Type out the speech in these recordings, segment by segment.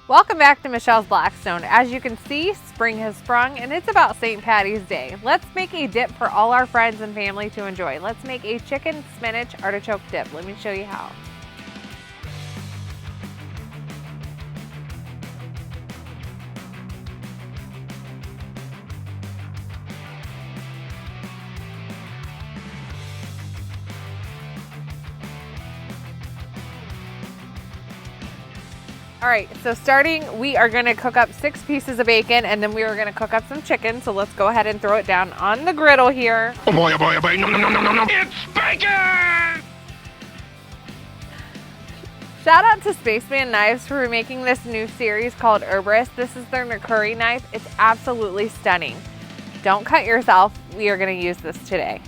Welcome back to Michelle's Blackstone. As you can see, spring has sprung and it's about St. Patty's Day. Let's make a dip for all our friends and family to enjoy. Let's make a chicken spinach artichoke dip. Let me show you how. All right, so starting, we are gonna cook up 6 pieces of bacon and then we are gonna cook up some chicken. So let's go ahead and throw it down on the griddle here. Oh boy, oh boy, oh boy, no, no, no, no, no, no. It's bacon! Shout out to Spaceman Knives for making this new series called Herbrist. This is their curry knife. It's absolutely stunning. Don't cut yourself. We are gonna use this today.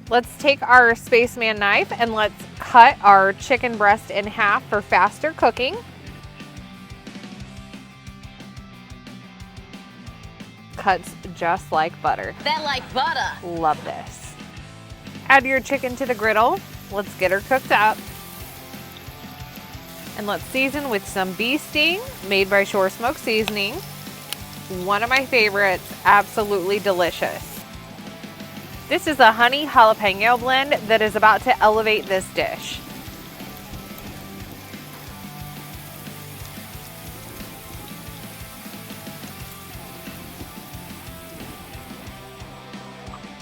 Let's take our Spaceman knife and let's cut our chicken breast in half for faster cooking. Cuts just like butter. That like butter. Love this. Add your chicken to the griddle. Let's get her cooked up. And let's season with some bee sting made by Shore Smoke Seasoning. One of my favorites, absolutely delicious. This is a honey jalapeno blend that is about to elevate this dish.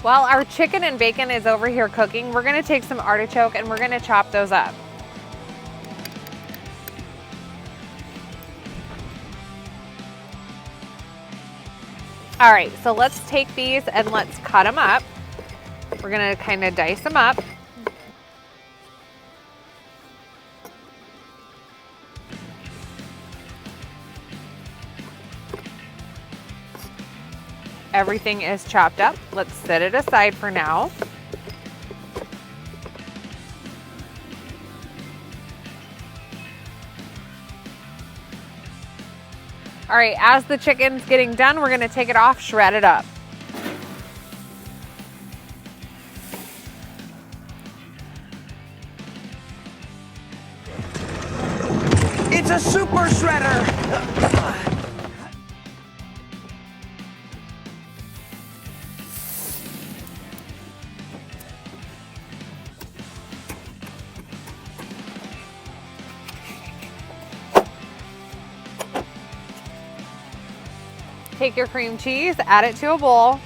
While our chicken and bacon is over here cooking, we're gonna take some artichoke and we're gonna chop those up. All right, so let's take these and let's cut them up. We're gonna kind of dice them up. Everything is chopped up. Let's set it aside for now. All right, as the chicken's getting done, we're gonna take it off, shred it up. It's a super shredder! Take your cream cheese, add it to a bowl,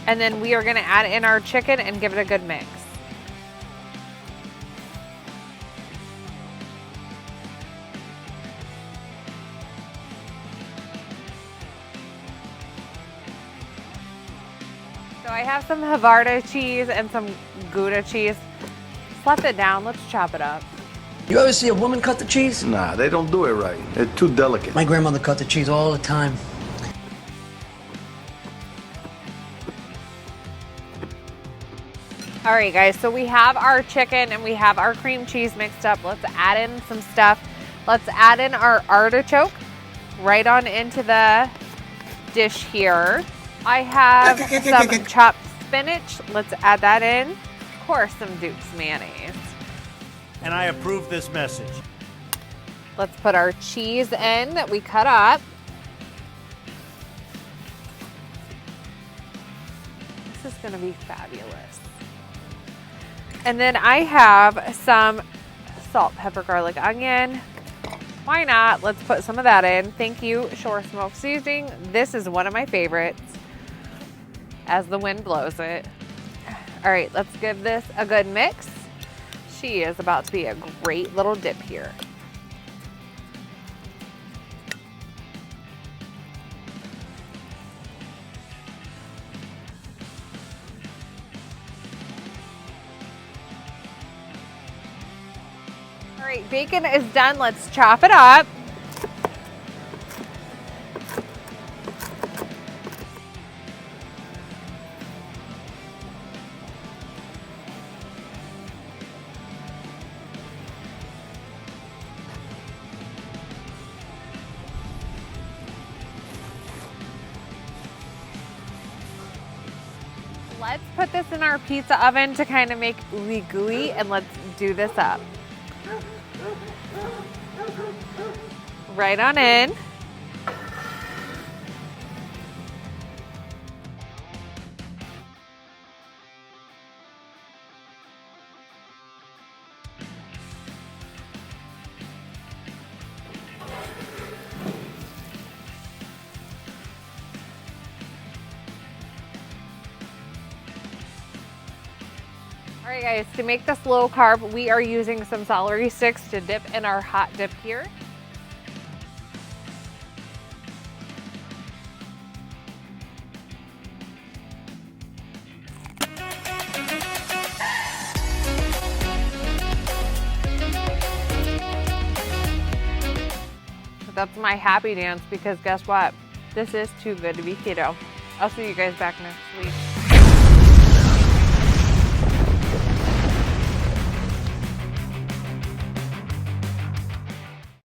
and then we are gonna add in our chicken and give it a good mix. So I have some Havarta cheese and some Gouda cheese. Slap it down, let's chop it up. You ever see a woman cut the cheese? Nah, they don't do it right. They're too delicate. My grandmother cut the cheese all the time. All right, guys, so we have our chicken and we have our cream cheese mixed up. Let's add in some stuff. Let's add in our artichoke right on into the dish here. I have some chopped spinach. Let's add that in. Of course, some Duke's mayonnaise. And I approve this message. Let's put our cheese in that we cut up. This is gonna be fabulous. And then I have some salt, pepper, garlic, onion. Why not? Let's put some of that in. Thank you, Shore Smoke Seasoning. This is one of my favorites as the wind blows it. All right, let's give this a good mix. She is about to be a great little dip here. All right, bacon is done. Let's chop it up. Let's put this in our pizza oven to kind of make ooey gooey, and let's do this up. Right on in. All right, guys, to make this low carb, we are using some celery sticks to dip in our hot dip here. That's my happy dance because guess what? This is too good to be keto. I'll see you guys back next week.